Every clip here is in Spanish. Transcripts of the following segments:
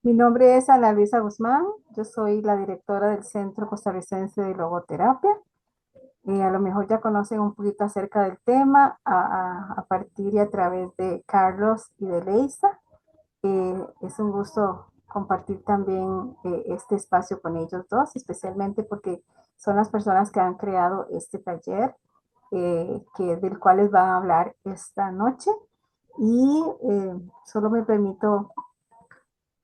Mi nombre es Ana Luisa Guzmán, yo soy la directora del Centro Costarricense de Logoterapia. A lo mejor ya conocen un poquito acerca del tema a partir y a través de Carlos y de Leisa. Es un gusto compartir también este espacio con ellos dos, especialmente porque son las personas que han creado este taller, del cual les van a hablar esta noche. Y solo me permito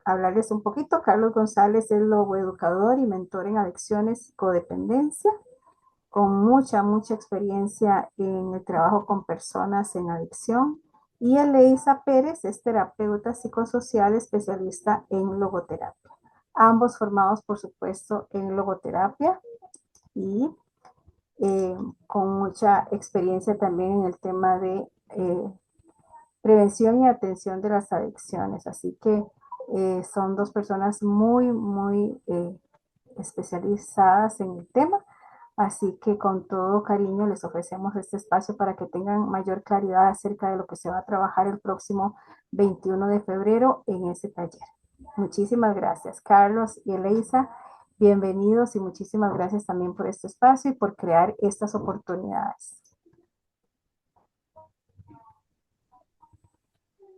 hablarles un poquito. Carlos González es logoeducador y mentor en adicciones y codependencia, con mucha experiencia en el trabajo con personas en adicción. Y Eleisa Pérez es terapeuta psicosocial especialista en logoterapia. Ambos formados, por supuesto, en logoterapia y con mucha experiencia también en el tema de prevención y atención de las adicciones. Así que son dos personas muy especializadas en el tema. Así que con todo cariño les ofrecemos este espacio para que tengan mayor claridad acerca de lo que se va a trabajar el próximo 21 de febrero en ese taller. Muchísimas gracias, Carlos y Eleisa. Bienvenidos y muchísimas gracias también por este espacio y por crear estas oportunidades.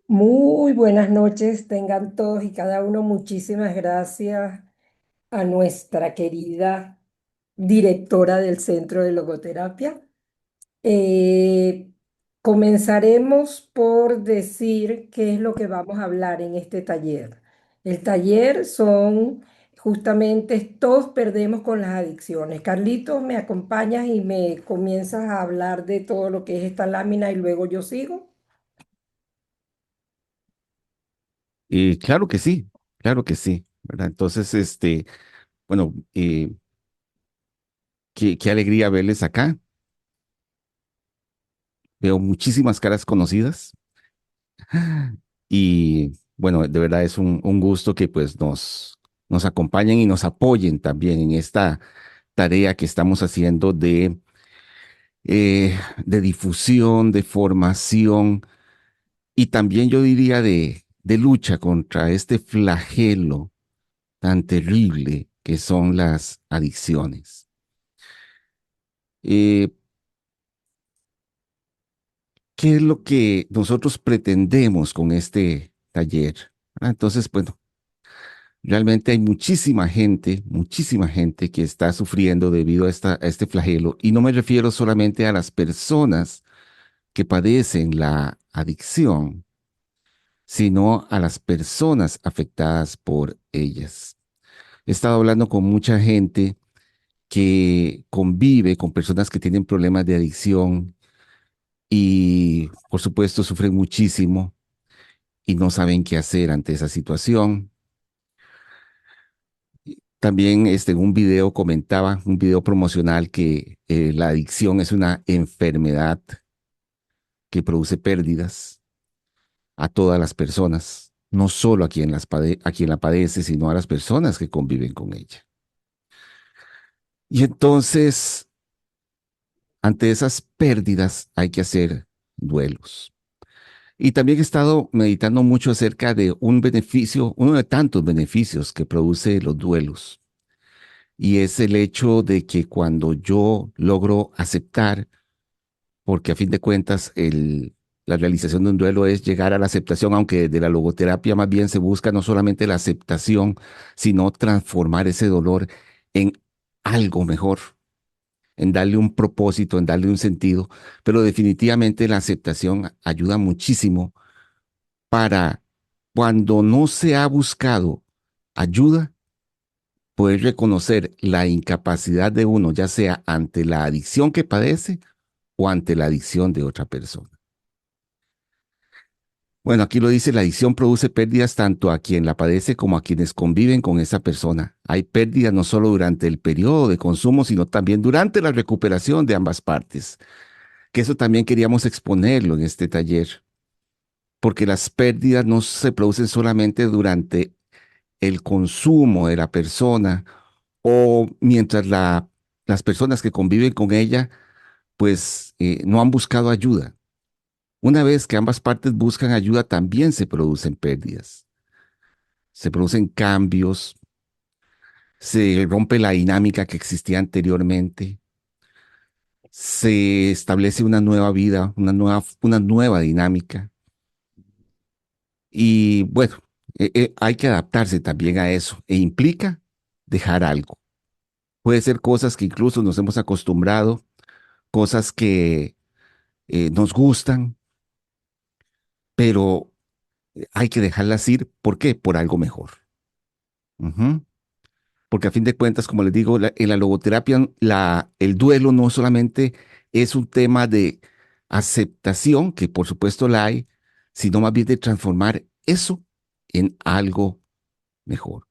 Muy buenas noches, tengan todos y cada uno. Muchísimas gracias a nuestra querida directora del Centro de Logoterapia. Eh, Comenzaremos por decir qué es lo que vamos a hablar en este taller. El taller son justamente todos perdemos con las adicciones. Carlitos, ¿me acompañas y me comienzas a hablar de todo lo que es esta lámina y luego yo sigo? Claro que sí, ¿verdad? Entonces, bueno, qué alegría verles acá. Veo muchísimas caras conocidas y, bueno, de verdad es un gusto que pues nos acompañen y nos apoyen también en esta tarea que estamos haciendo de difusión, de formación y también yo diría de lucha contra este flagelo tan terrible que son las adicciones. Eh, ¿Qué es lo que nosotros pretendemos con este taller? Entonces, bueno, realmente hay muchísima gente que está sufriendo debido a este flagelo. Y no me refiero solamente a las personas que padecen la adicción, sino a las personas afectadas por ellas. He estado hablando con mucha gente que convive con personas que tienen problemas de adicción y, por supuesto, sufren muchísimo y no saben qué hacer ante esa situación. También en un video comentaba, un video promocional, que la adicción es una enfermedad que produce pérdidas a todas las personas, no solo a quien la padece, sino a las personas que conviven con ella. Y entonces, ante esas pérdidas hay que hacer duelos. Y también he estado meditando mucho acerca de un beneficio, uno de tantos beneficios que produce los duelos. Y es el hecho de que cuando yo logro aceptar, porque a fin de cuentas la realización de un duelo es llegar a la aceptación, aunque de la logoterapia más bien se busca no solamente la aceptación, sino transformar ese dolor en algo mejor, en darle un propósito, en darle un sentido, pero definitivamente la aceptación ayuda muchísimo para cuando no se ha buscado ayuda, poder reconocer la incapacidad de uno, ya sea ante la adicción que padece o ante la adicción de otra persona. Bueno, aquí lo dice, la adicción produce pérdidas tanto a quien la padece como a quienes conviven con esa persona. Hay pérdidas no solo durante el periodo de consumo, sino también durante la recuperación de ambas partes. Que eso también queríamos exponerlo en este taller, porque las pérdidas no se producen solamente durante el consumo de la persona o mientras las personas que conviven con ella pues no han buscado ayuda. Una vez que ambas partes buscan ayuda, también se producen pérdidas. se producen cambios, se rompe la dinámica que existía anteriormente, se establece una nueva vida, una nueva dinámica. Y bueno, hay que adaptarse también a eso e implica dejar algo. Puede ser cosas que incluso nos hemos acostumbrado, cosas que nos gustan, pero hay que dejarlas ir. ¿Por qué? Por algo mejor. Ujú. Porque a fin de cuentas, como les digo, en la logoterapia, el duelo no solamente es un tema de aceptación, que por supuesto la hay, sino más bien de transformar eso en algo mejor.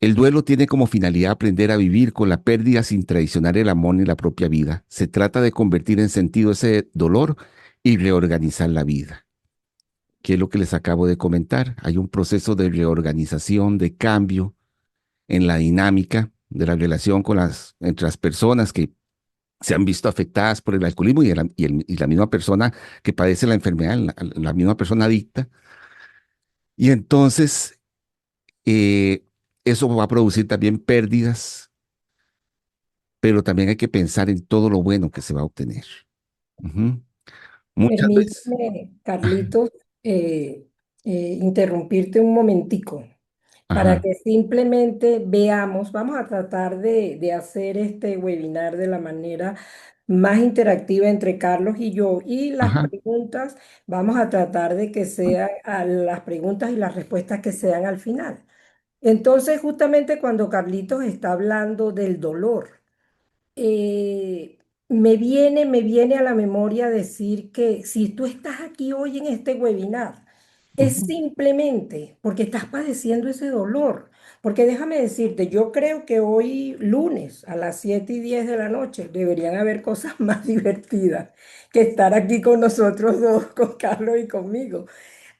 El duelo tiene como finalidad aprender a vivir con la pérdida sin traicionar el amor ni la propia vida. Se trata de convertir en sentido ese dolor y reorganizar la vida, que es lo que les acabo de comentar. Hay un proceso de reorganización, de cambio en la dinámica de la relación entre las personas que se han visto afectadas por el alcoholismo y la misma persona que padece la enfermedad, la misma persona adicta. Y entonces eh, eso va a producir también pérdidas, pero también hay que pensar en todo lo bueno que se va a obtener. Ujú. Muchas veces. Permíteme, Carlitos, interrumpirte un momentico para Ajá, que simplemente veamos, vamos a tratar de hacer este webinar de la manera más interactiva entre Carlos y yo, y las ajá, preguntas, vamos a tratar de que sean las preguntas y las respuestas que sean al final. Entonces, justamente cuando Carlitos está hablando del dolor, eh, me viene a la memoria decir que si tú estás aquí hoy en este webinar, es ujú, simplemente porque estás padeciendo ese dolor. Porque déjame decirte, yo creo que hoy lunes a las 7:10 de la noche deberían haber cosas más divertidas que estar aquí con nosotros dos, con Carlos y conmigo,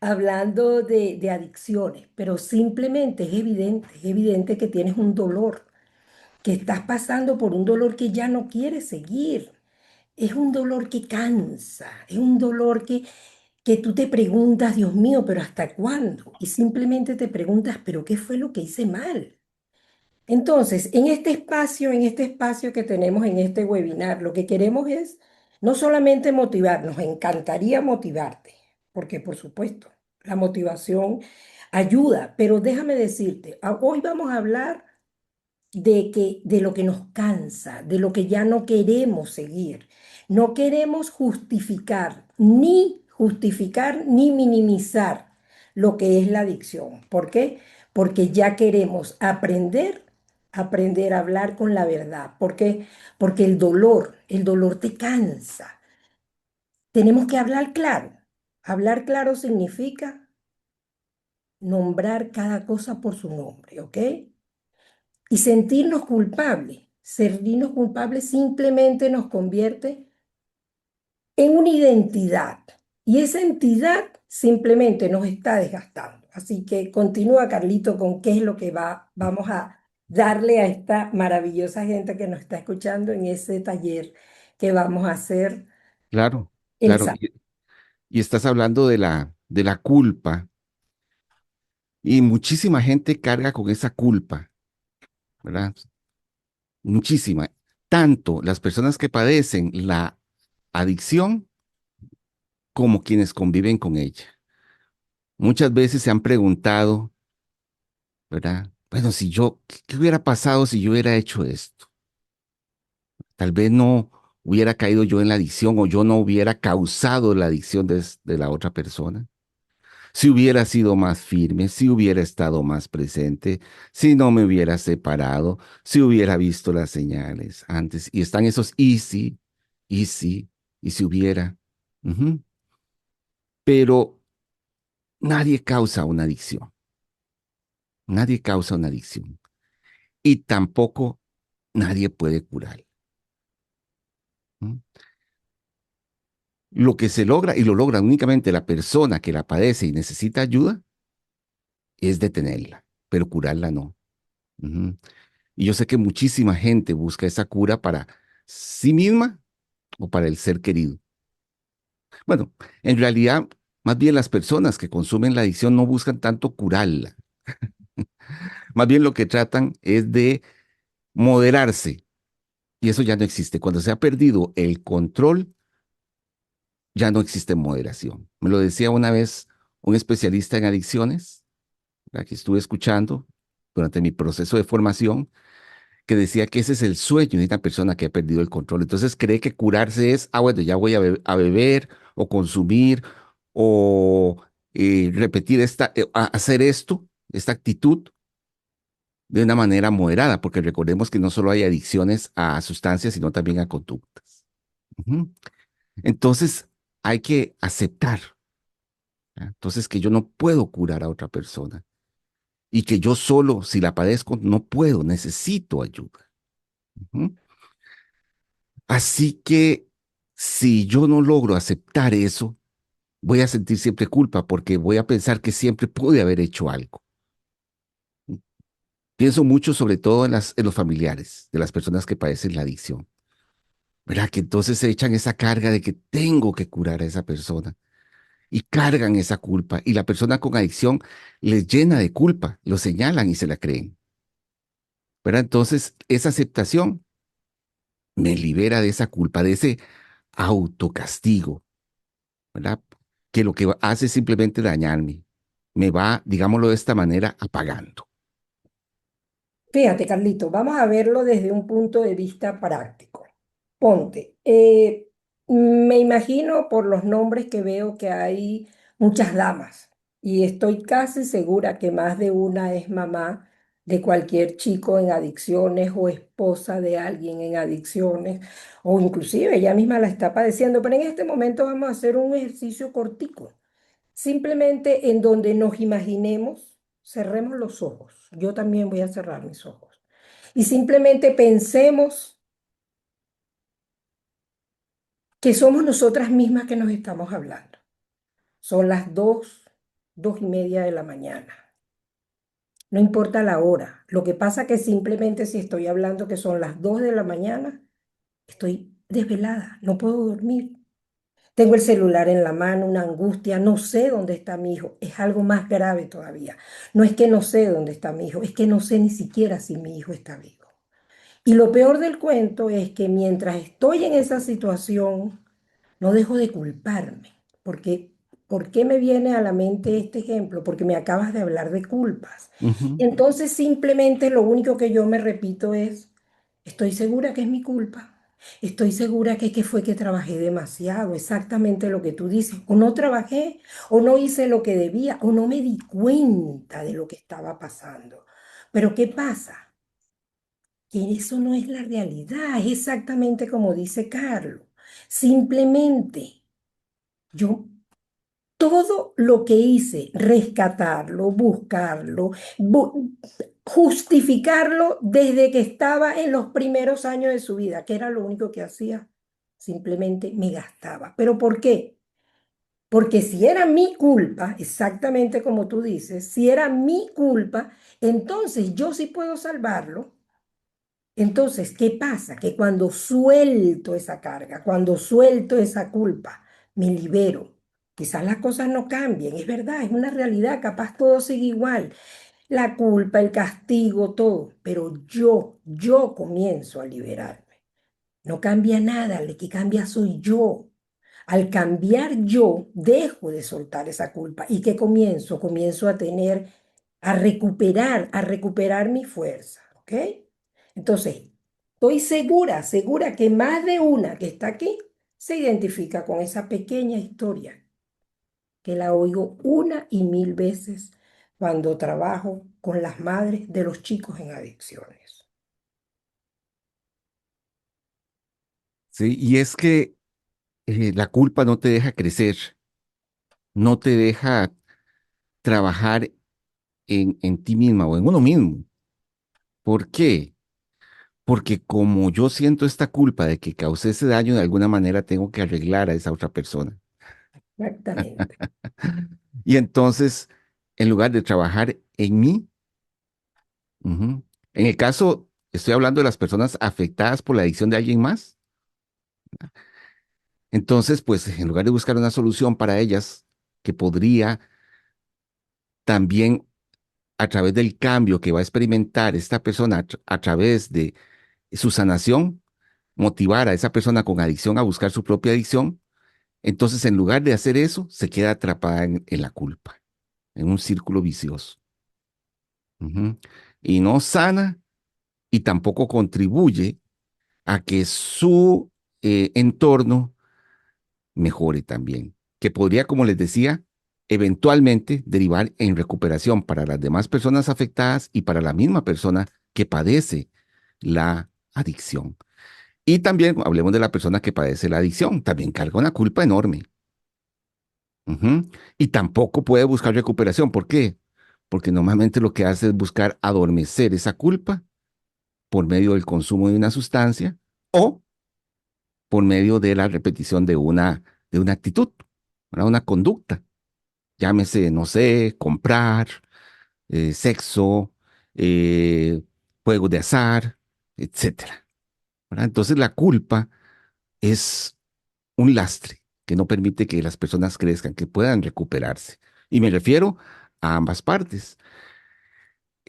hablando de adicciones. Pero simplemente es evidente que tienes un dolor, que estás pasando por un dolor que ya no quieres seguir. Es un dolor que cansa, es un dolor que tú te preguntas, Dios mío, pero ¿hasta cuándo? Y simplemente te preguntas, pero ¿qué fue lo que hice mal? Entonces, en este espacio que tenemos en este webinar, lo que queremos es no solamente motivar, nos encantaría motivarte, porque por supuesto, la motivación ayuda, pero déjame decirte, hoy vamos a hablar de lo que nos cansa, de lo que ya no queremos seguir. No queremos justificar ni minimizar lo que es la adicción. ¿Por qué? Porque ya queremos aprender a hablar con la verdad. ¿Por qué? Porque el dolor te cansa. Tenemos que hablar claro. Hablar claro significa nombrar cada cosa por su nombre, ¿ok? Y sentirnos culpables simplemente nos convierte en una identidad. Y esa entidad simplemente nos está desgastando. Así que continúa, Carlito, con qué es lo que vamos a darle a esta maravillosa gente que nos está escuchando en ese taller que vamos a hacer claro, el claro. sábado. Y estás hablando de la culpa y muchísima gente carga con esa culpa, ¿verdad? Muchísima. Tanto las personas que padecen la adicción como quienes conviven con ella. Muchas veces se han preguntado, ¿verdad? Bueno, si yo, ¿qué hubiera pasado si yo hubiera hecho esto? Tal vez no hubiera caído yo en la adicción o yo no hubiera causado la adicción de la otra persona. Si hubiera sido más firme, si hubiera estado más presente, si no me hubiera separado, si hubiera visto las señales antes. Y están esos y si, y si hubiera. Ujú. Pero nadie causa una adicción. Nadie causa una adicción. Y tampoco nadie puede curar. ¿Mm? Lo que se logra, y lo logra únicamente la persona que la padece y necesita ayuda, es detenerla, pero curarla no. Ujú. Y yo sé que muchísima gente busca esa cura para sí misma o para el ser querido. Bueno, en realidad, más bien las personas que consumen la adicción no buscan tanto curarla, Más bien lo que tratan es de moderarse y eso ya no existe. Cuando se ha perdido el control, ya no existe moderación. Me lo decía una vez un especialista en adicciones, la que estuve escuchando durante mi proceso de formación, que decía que ese es el sueño de una persona que ha perdido el control. Entonces cree que curarse es, bueno, ya voy a beber o consumir o repetir hacer esta actitud de una manera moderada, porque recordemos que no solo hay adicciones a sustancias, sino también a conductas. Ujú. Entonces hay que aceptar, ¿ah? Entonces que yo no puedo curar a otra persona y que yo solo, si la padezco, no puedo, necesito ayuda. Ujú. Así que si yo no logro aceptar eso, voy a sentir siempre culpa porque voy a pensar que siempre pude haber hecho algo. Pienso mucho sobre todo en los familiares de las personas que padecen la adicción, ¿verdad? Que entonces se echan esa carga de que tengo que curar a esa persona y cargan esa culpa y la persona con adicción les llena de culpa, lo señalan y se la creen, ¿verdad? Entonces esa aceptación me libera de esa culpa, de ese autocastigo, ¿verdad? Que lo que hace es simplemente dañarme. Me va, digámoslo de esta manera, apagando. Fíjate, Carlito, vamos a verlo desde un punto de vista práctico. Ponte, me imagino por los nombres que veo que hay muchas damas y estoy casi segura que más de una es mamá de cualquier chico en adicciones o esposa de alguien en adicciones o inclusive ella misma la está padeciendo, pero en este momento vamos a hacer un ejercicio cortico. Simplemente en donde nos imaginemos, cerremos los ojos. Yo también voy a cerrar mis ojos. Y simplemente pensemos que somos nosotras mismas que nos estamos hablando. Son las 2:30 de la mañana. No importa la hora. Lo que pasa que simplemente si estoy hablando que son las 2 de la mañana, estoy desvelada, no puedo dormir. Tengo el celular en la mano, una angustia, no sé dónde está mi hijo. Es algo más grave todavía. No es que no sé dónde está mi hijo, es que no sé ni siquiera si mi hijo está vivo. Y lo peor del cuento es que mientras estoy en esa situación, no dejo de culparme. Porque, ¿por qué me viene a la mente este ejemplo? Porque me acabas de hablar de culpas. Ujú, Y entonces simplemente lo único que yo me repito es, estoy segura que es mi culpa. Estoy segura que fue que trabajé demasiado, exactamente lo que tú dices. O no trabajé, o no hice lo que debía, o no me di cuenta de lo que estaba pasando. Pero ¿qué pasa? Que eso no es la realidad, es exactamente como dice Carlos. Simplemente yo todo lo que hice, rescatarlo, buscarlo, justificarlo desde que estaba en los primeros años de su vida, que era lo único que hacía, simplemente me gastaba. ¿Pero por qué? Porque si era mi culpa, exactamente como tú dices, si era mi culpa, entonces yo sí puedo salvarlo. Entonces, ¿qué pasa? Que cuando suelto esa carga, cuando suelto esa culpa, me libero. Quizás las cosas no cambien, es verdad, es una realidad, capaz todo sigue igual, la culpa, el castigo, todo, pero yo comienzo a liberarme. No cambia nada, lo que cambia soy yo. Al cambiar yo, dejo de soltar esa culpa. ¿Y qué comienzo? Comienzo a tener, a recuperar mi fuerza, ¿ok? Entonces, estoy segura que más de una que está aquí se identifica con esa pequeña historia que la oigo una y mil veces cuando trabajo con las madres de los chicos en adicciones. sí, y es que la culpa no te deja crecer, no te deja trabajar en ti misma o en uno mismo. ¿Por qué? Porque como yo siento esta culpa de que causé ese daño, de alguna manera tengo que arreglar a esa otra persona. Exactamente. Y entonces, en lugar de trabajar en mí, ujú, en el caso, estoy hablando de las personas afectadas por la adicción de alguien más. Entonces, pues, en lugar de buscar una solución para ellas, que podría también a través del cambio que va a experimentar esta persona a través de su sanación, motivar a esa persona con adicción a buscar su propia adicción, entonces en lugar de hacer eso, se queda atrapada en la culpa, en un círculo vicioso. Ujú. Y no sana y tampoco contribuye a que su entorno mejore también, que podría, como les decía, eventualmente derivar en recuperación para las demás personas afectadas y para la misma persona que padece la adicción. Y también hablemos de la persona que padece la adicción, también carga una culpa enorme. Ujú. Y tampoco puede buscar recuperación. ¿Por qué? Porque normalmente lo que hace es buscar adormecer esa culpa por medio del consumo de una sustancia o por medio de la repetición de una actitud, ¿verdad? Una conducta. Llámese, no sé, comprar, sexo, eh, juegos de azar, etcétera, ¿verdad? Entonces la culpa es un lastre que no permite que las personas crezcan, que puedan recuperarse. Y me refiero a ambas partes.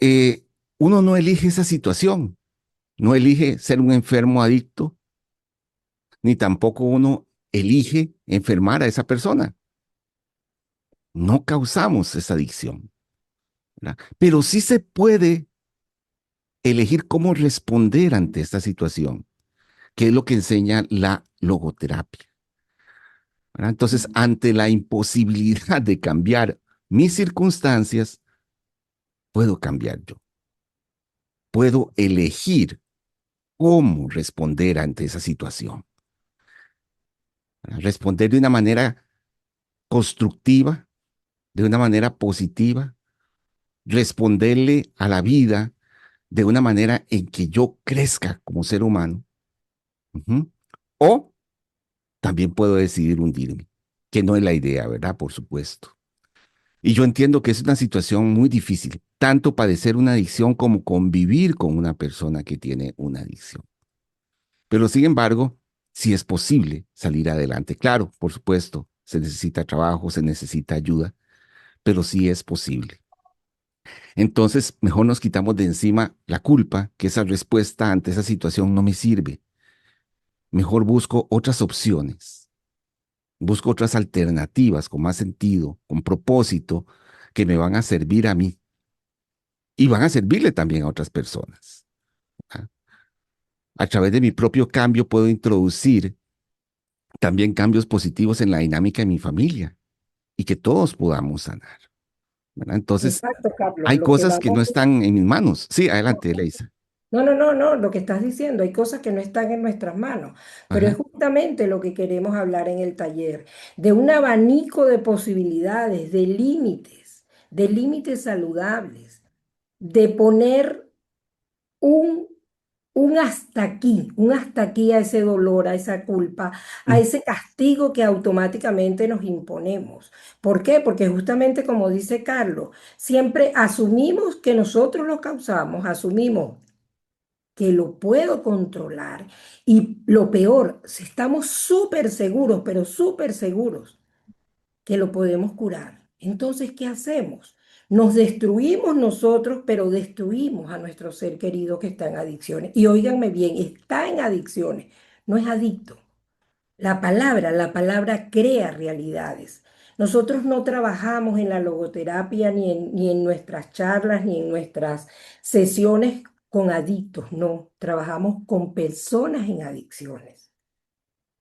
Eh, Uno no elige esa situación, no elige ser un enfermo adicto, ni tampoco uno elige enfermar a esa persona. No causamos esa adicción, ¿verdad? Pero sí se puede elegir cómo responder ante esta situación, que es lo que enseña la logoterapia, ¿verdad? Entonces, ante la imposibilidad de cambiar mis circunstancias, puedo cambiar yo. Puedo elegir cómo responder ante esa situación, ¿verdad? Responder de una manera constructiva, de una manera positiva, responderle a la vida de una manera en que yo crezca como ser humano. Ujú. O también puedo decidir hundirme, que no es la idea, ¿verdad? Por supuesto. Y yo entiendo que es una situación muy difícil, tanto padecer una adicción como convivir con una persona que tiene una adicción. Pero sin embargo, sí es posible salir adelante. Claro, por supuesto, se necesita trabajo, se necesita ayuda, pero sí es posible. Entonces, mejor nos quitamos de encima la culpa, que esa respuesta ante esa situación no me sirve. Mejor busco otras opciones, busco otras alternativas con más sentido, con propósito, que me van a servir a mí y van a servirle también a otras personas. ¿Ah? A través de mi propio cambio puedo introducir también cambios positivos en la dinámica de mi familia y que todos podamos sanar, ¿verdad? Entonces, Exacto, Carlos. hay Lo que cosas que no vamos. están en mis manos. Sí, adelante, Leisa. No, no, no, no, lo que estás diciendo, hay cosas que no están en nuestras manos, pero es Ajá. justamente lo que queremos hablar en el taller, de un abanico de posibilidades, de límites saludables, de poner un, un hasta aquí a ese dolor, a esa culpa, a Mm. ese castigo que automáticamente nos imponemos. ¿Por qué? Porque justamente como dice Carlos, siempre asumimos que nosotros lo causamos, asumimos que lo puedo controlar. Y lo peor, si estamos súper seguros, pero súper seguros que lo podemos curar. Entonces, ¿qué hacemos? Nos destruimos nosotros, pero destruimos a nuestro ser querido que está en adicciones. Y óiganme bien, está en adicciones, no es adicto. La palabra crea realidades. Nosotros no trabajamos en la logoterapia ni en nuestras charlas ni en nuestras sesiones con adictos, no, trabajamos con personas en adicciones.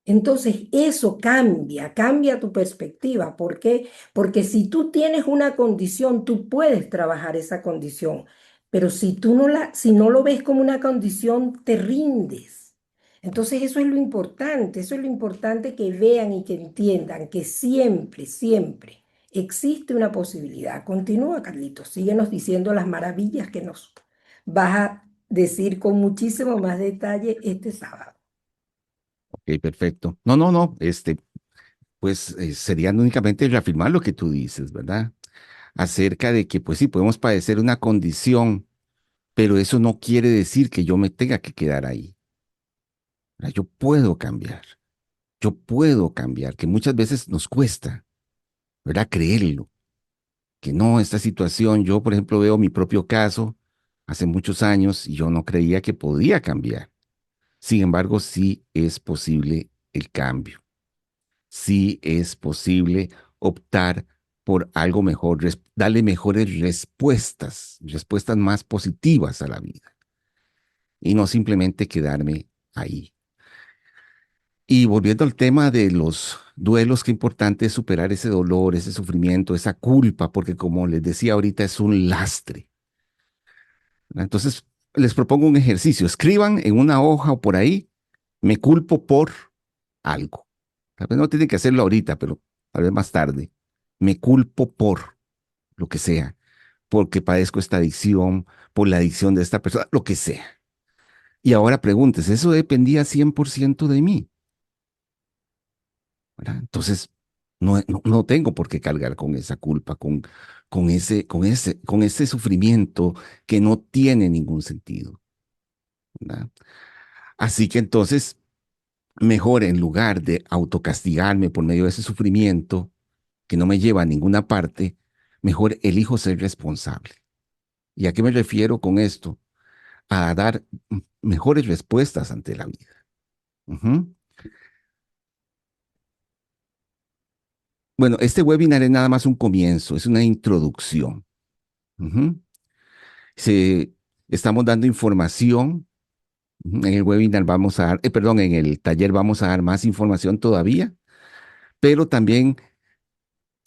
Entonces, eso cambia tu perspectiva. ¿Por qué? Porque si tú tienes una condición, tú puedes trabajar esa condición. Pero si no lo ves como una condición, te rindes. Entonces, eso es lo importante que vean y que entiendan que siempre, siempre existe una posibilidad. Continúa, Carlitos, síguenos diciendo las maravillas que nos vas a decir con muchísimo más detalle este sábado. Ok, perfecto. No, no, no, pues serían únicamente reafirmar lo que tú dices, ¿verdad? Acerca de que, pues sí, podemos padecer una condición, pero eso no quiere decir que yo me tenga que quedar ahí, ¿verdad? Yo puedo cambiar, que muchas veces nos cuesta, ¿verdad? Creerlo, que no, esta situación, yo por ejemplo veo mi propio caso hace muchos años y yo no creía que podía cambiar. Sin embargo, sí es posible el cambio, sí es posible optar por algo mejor, darle mejores respuestas, respuestas más positivas a la vida y no simplemente quedarme ahí. Y volviendo al tema de los duelos, qué importante es superar ese dolor, ese sufrimiento, esa culpa, porque como les decía ahorita, es un lastre. Entonces, les propongo un ejercicio. Escriban en una hoja o por ahí, me culpo por algo. Tal vez no tienen que hacerlo ahorita, pero tal vez más tarde. Me culpo por lo que sea, porque padezco esta adicción, por la adicción de esta persona, lo que sea. Y ahora pregúntese, ¿eso dependía 100% de mí? ¿Verdad? Entonces, no tengo por qué cargar con esa culpa, con ese sufrimiento que no tiene ningún sentido. ¿Verdad? Así que entonces, mejor en lugar de autocastigarme por medio de ese sufrimiento que no me lleva a ninguna parte, mejor elijo ser responsable. ¿Y a qué me refiero con esto? A dar mejores respuestas ante la vida. Ujú. Bueno, este webinar es nada más un comienzo, es una introducción. Ujú. Se, estamos dando información. Ujú. En el webinar vamos a dar, perdón, en el taller vamos a dar más información todavía, pero también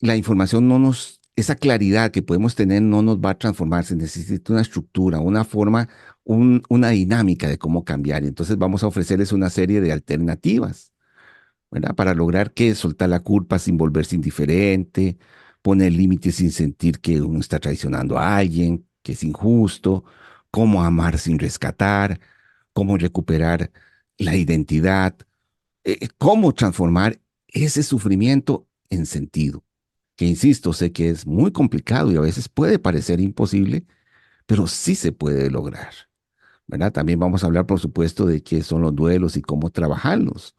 la información esa claridad que podemos tener no nos va a transformar, se necesita una estructura, una forma, una dinámica de cómo cambiar. Entonces vamos a ofrecerles una serie de alternativas, ¿verdad? Para lograr que soltar la culpa sin volverse indiferente, poner límites sin sentir que uno está traicionando a alguien, que es injusto, cómo amar sin rescatar, cómo recuperar la identidad, cómo transformar ese sufrimiento en sentido. Que insisto, sé que es muy complicado y a veces puede parecer imposible, pero sí se puede lograr, ¿verdad? También vamos a hablar, por supuesto, de qué son los duelos y cómo trabajarlos,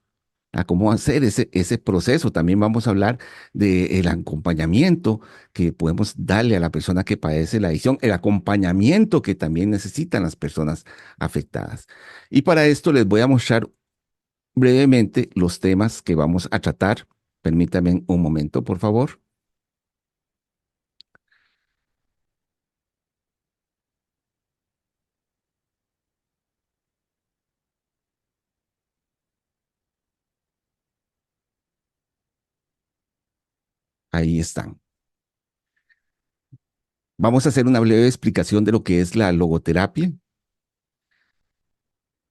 a cómo hacer ese proceso. También vamos a hablar del acompañamiento que podemos darle a la persona que padece la adicción, el acompañamiento que también necesitan las personas afectadas. Y para esto les voy a mostrar brevemente los temas que vamos a tratar. Permítanme un momento, por favor. Ahí están. Vamos a hacer una breve explicación de lo que es la logoterapia,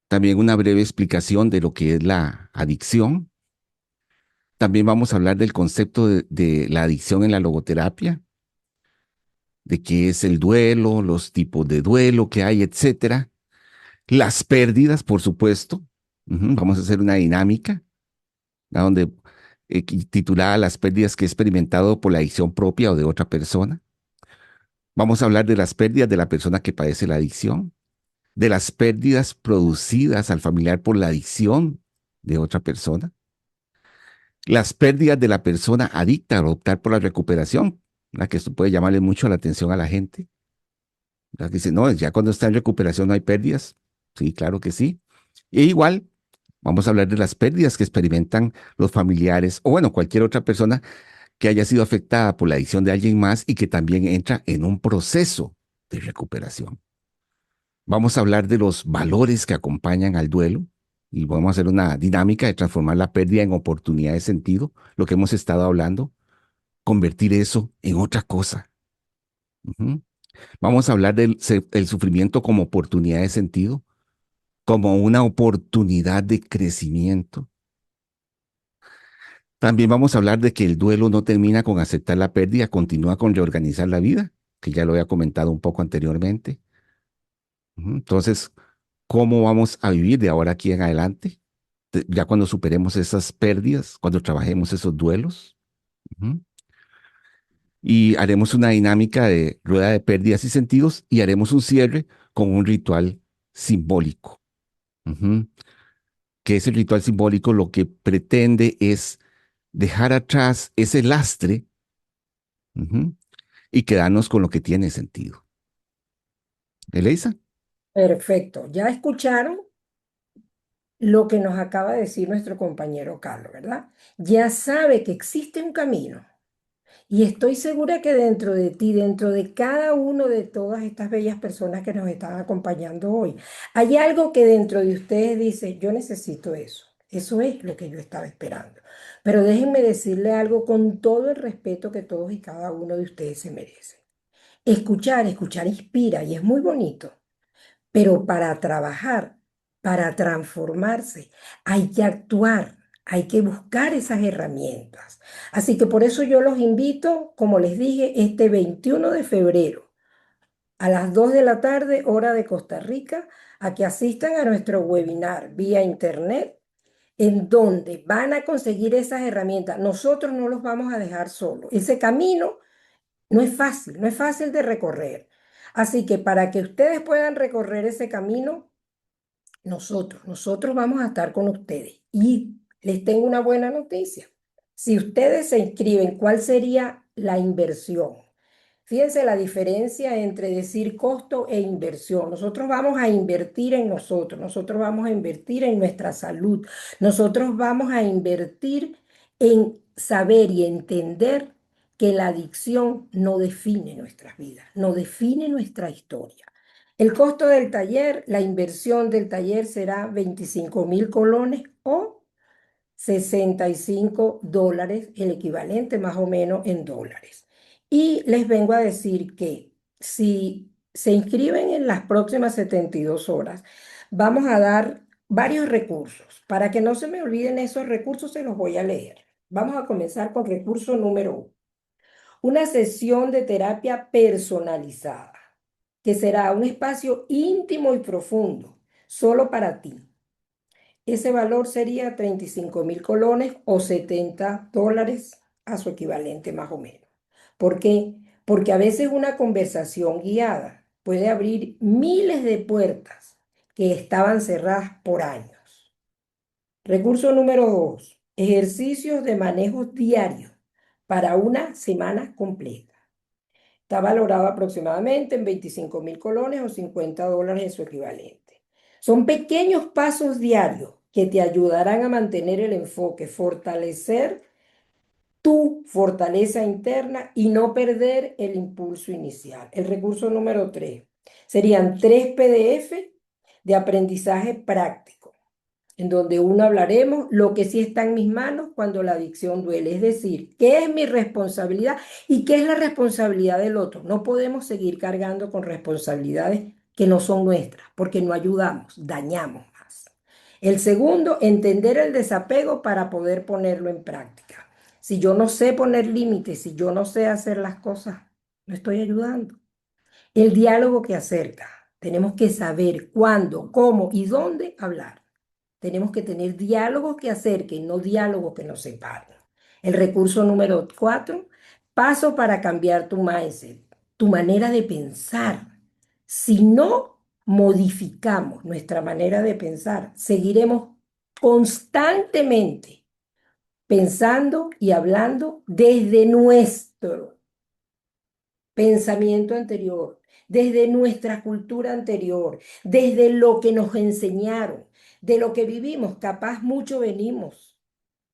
también una breve explicación de lo que es la adicción. También vamos a hablar del concepto de la adicción en la logoterapia, de qué es el duelo, los tipos de duelo que hay, etcétera. Las pérdidas, por supuesto. Ujú. Vamos a hacer una dinámica, ¿no? Donde titulada Las pérdidas que he experimentado por la adicción propia o de otra persona. Vamos a hablar de las pérdidas de la persona que padece la adicción, de las pérdidas producidas al familiar por la adicción de otra persona, las pérdidas de la persona adicta al optar por la recuperación, la que esto puede llamarle mucho la atención a la gente, la que dice, no, ya cuando está en recuperación no hay pérdidas. Sí, claro que sí. E igual, vamos a hablar de las pérdidas que experimentan los familiares o bueno, cualquier otra persona que haya sido afectada por la adicción de alguien más y que también entra en un proceso de recuperación. Vamos a hablar de los valores que acompañan al duelo y vamos a hacer una dinámica de transformar la pérdida en oportunidad de sentido, lo que hemos estado hablando, convertir eso en otra cosa. Ujú. Vamos a hablar del sufrimiento como oportunidad de sentido, como una oportunidad de crecimiento. También vamos a hablar de que el duelo no termina con aceptar la pérdida, continúa con reorganizar la vida, que ya lo había comentado un poco anteriormente. Ujú. Entonces, ¿cómo vamos a vivir de ahora aquí en adelante? Ya cuando superemos esas pérdidas, cuando trabajemos esos duelos. Ujú. Y haremos una dinámica de rueda de pérdidas y sentidos y haremos un cierre con un ritual simbólico. Ujú. Que ese ritual simbólico lo que pretende es dejar atrás ese lastre, ujú, y quedarnos con lo que tiene sentido. ¿Eleisa? Perfecto. Ya escucharon lo que nos acaba de decir nuestro compañero Carlos, ¿verdad? Ya sabe que existe un camino. Y estoy segura que dentro de ti, dentro de cada uno de todas estas bellas personas que nos están acompañando hoy, hay algo que dentro de ustedes dice, yo necesito eso. Eso es lo que yo estaba esperando. Pero déjenme decirle algo con todo el respeto que todos y cada uno de ustedes se merecen. Escuchar inspira y es muy bonito. Pero para trabajar, para transformarse, hay que actuar, hay que buscar esas herramientas. Así que por eso yo los invito, como les dije, este 21 de febrero a las 2 de la tarde, hora de Costa Rica, a que asistan a nuestro webinar vía internet, en donde van a conseguir esas herramientas. Nosotros no los vamos a dejar solos. Ese camino no es fácil, no es fácil de recorrer. Así que para que ustedes puedan recorrer ese camino, nosotros vamos a estar con ustedes. Y les tengo una buena noticia. Si ustedes se inscriben, ¿cuál sería la inversión? Fíjense la diferencia entre decir costo e inversión. Nosotros vamos a invertir en nosotros vamos a invertir en nuestra salud, nosotros vamos a invertir en saber y entender que la adicción no define nuestras vidas, no define nuestra historia. El costo del taller, la inversión del taller será 25.000 colones o $65, el equivalente más o menos en dólares. Y les vengo a decir que si se inscriben en las próximas 72 horas, vamos a dar varios recursos. Para que no se me olviden esos recursos, se los voy a leer. Vamos a comenzar con recurso número 1. Una sesión de terapia personalizada, que será un espacio íntimo y profundo, solo para ti. Ese valor sería 35.000 colones o $70 a su equivalente más o menos. ¿Por qué? Porque a veces una conversación guiada puede abrir miles de puertas que estaban cerradas por años. Recurso número 2. Ejercicios de manejo diario para una semana completa. Está valorado aproximadamente en 25.000 colones o $50 en su equivalente. Son pequeños pasos diarios que te ayudarán a mantener el enfoque, fortalecer tu fortaleza interna y no perder el impulso inicial. El recurso número 3 serían 3 PDF de aprendizaje práctico, en donde uno hablaremos lo que sí está en mis manos cuando la adicción duele, es decir, qué es mi responsabilidad y qué es la responsabilidad del otro. No podemos seguir cargando con responsabilidades que no son nuestras, porque no ayudamos, dañamos más. El segundo, entender el desapego para poder ponerlo en práctica. Si yo no sé poner límites, si yo no sé hacer las cosas, no estoy ayudando. El diálogo que acerca. Tenemos que saber cuándo, cómo y dónde hablar. Tenemos que tener diálogos que acerquen, no diálogos que nos separen. El recurso número 4, paso para cambiar tu mindset, tu manera de pensar. Si no modificamos nuestra manera de pensar, seguiremos constantemente pensando y hablando desde nuestro pensamiento anterior, desde nuestra cultura anterior, desde lo que nos enseñaron, de lo que vivimos. Capaz mucho venimos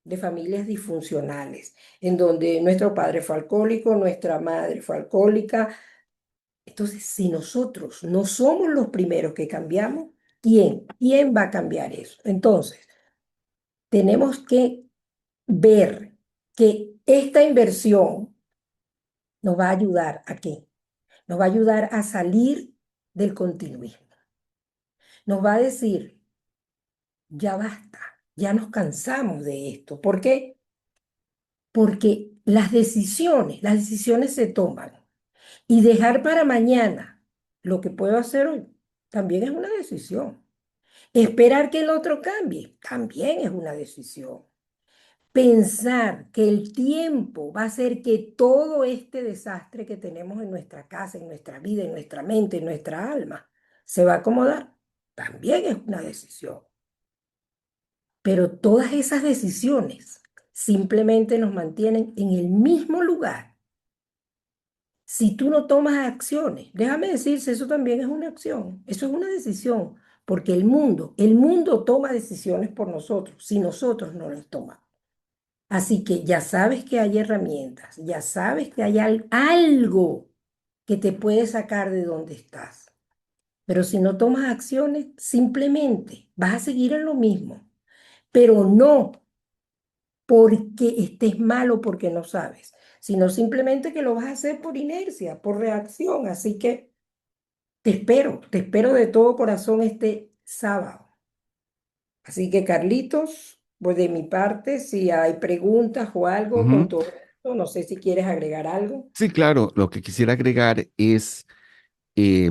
de familias disfuncionales, en donde nuestro padre fue alcohólico, nuestra madre fue alcohólica. Entonces, si nosotros no somos los primeros que cambiamos, ¿quién? ¿Quién va a cambiar eso? Entonces, tenemos que ver que esta inversión nos va a ayudar a qué? Nos va a ayudar a salir del continuismo. Nos va a decir, ya basta, ya nos cansamos de esto. ¿Por qué? Porque las decisiones se toman. Y dejar para mañana lo que puedo hacer hoy también es una decisión. Esperar que el otro cambie también es una decisión. Pensar que el tiempo va a hacer que todo este desastre que tenemos en nuestra casa, en nuestra vida, en nuestra mente, en nuestra alma, se va a acomodar, también es una decisión. Pero todas esas decisiones simplemente nos mantienen en el mismo lugar, Si tú no tomas acciones, déjame decirse, eso también es una acción, eso es una decisión, porque el mundo toma decisiones por nosotros, si nosotros no las tomamos. Así que ya sabes que hay herramientas, ya sabes que hay algo que te puede sacar de donde estás. Pero si no tomas acciones, simplemente vas a seguir en lo mismo, pero no porque estés mal o porque no sabes, sino simplemente que lo vas a hacer por inercia, por reacción. Así que te espero de todo corazón este sábado. Así que Carlitos, pues de mi parte, si hay preguntas o algo con Ujú. todo esto, no sé si quieres agregar algo. Sí, claro, lo que quisiera agregar es,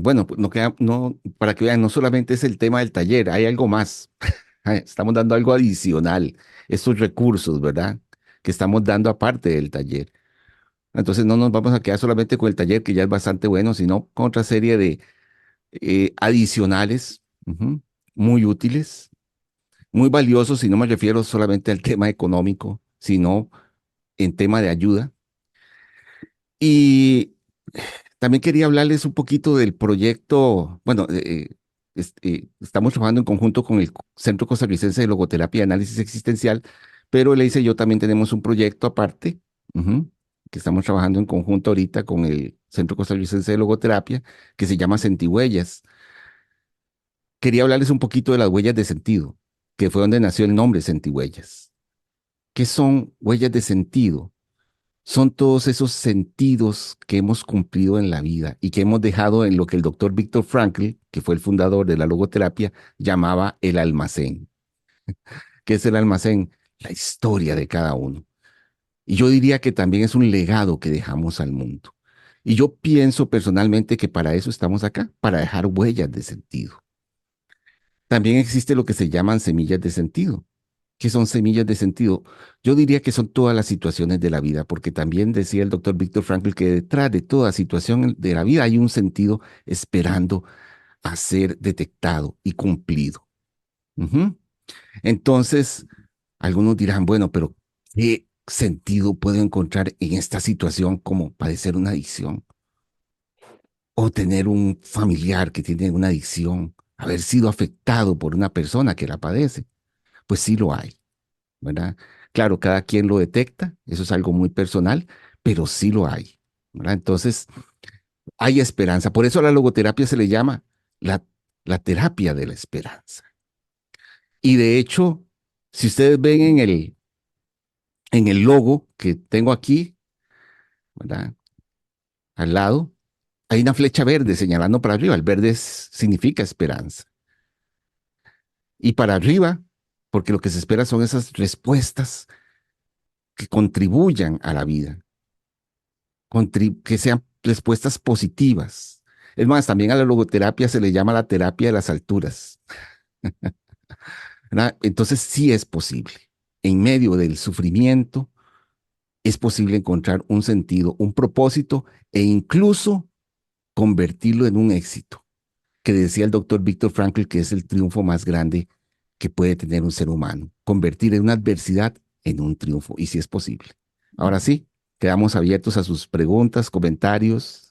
bueno, pues, no queda, no, para que vean, no solamente es el tema del taller, hay algo más. Estamos dando algo adicional, estos recursos, ¿verdad? Que estamos dando aparte del taller. Entonces no nos vamos a quedar solamente con el taller, que ya es bastante bueno, sino con otra serie de adicionales, ujú, muy útiles, muy valiosos, y no me refiero solamente al tema económico, sino en tema de ayuda. Y también quería hablarles un poquito del proyecto, bueno, estamos trabajando en conjunto con el Centro Costarricense de Logoterapia y Análisis Existencial, pero Eleiza y yo también tenemos un proyecto aparte, ujú, que estamos trabajando en conjunto ahorita con el Centro Costarricense de Logoterapia, que se llama Sentihuellas. Quería hablarles un poquito de las huellas de sentido, que fue donde nació el nombre Sentihuellas. ¿Qué son huellas de sentido? Son todos esos sentidos que hemos cumplido en la vida y que hemos dejado en lo que el doctor Víctor Frankl, que fue el fundador de la logoterapia, llamaba el almacén. ¿Qué es el almacén? La historia de cada uno. Y yo diría que también es un legado que dejamos al mundo. Y yo pienso personalmente que para eso estamos acá, para dejar huellas de sentido. También existe lo que se llaman semillas de sentido. ¿Qué son semillas de sentido? Yo diría que son todas las situaciones de la vida, porque también decía el doctor Víctor Frankl que detrás de toda situación de la vida hay un sentido esperando a ser detectado y cumplido. Ujú. Entonces, algunos dirán, bueno, pero ¿qué sentido puedo encontrar en esta situación como padecer una adicción o tener un familiar que tiene una adicción, haber sido afectado por una persona que la padece? Pues sí lo hay. ¿Verdad? Claro, cada quien lo detecta, eso es algo muy personal, pero sí lo hay, ¿verdad? Entonces, hay esperanza. Por eso a la logoterapia se le llama la, la terapia de la esperanza. Y de hecho, si ustedes ven en el logo que tengo aquí, ¿verdad? Al lado, hay una flecha verde señalando para arriba. El verde significa esperanza. Y para arriba, porque lo que se espera son esas respuestas que contribuyan a la vida, que sean respuestas positivas. Es más, también a la logoterapia se le llama la terapia de las alturas, ¿verdad? Entonces sí es posible. En medio del sufrimiento es posible encontrar un sentido, un propósito e incluso convertirlo en un éxito, que decía el doctor Víctor Frankl que es el triunfo más grande que puede tener un ser humano, convertir en una adversidad en un triunfo, y sí es posible. Ahora sí, quedamos abiertos a sus preguntas, comentarios.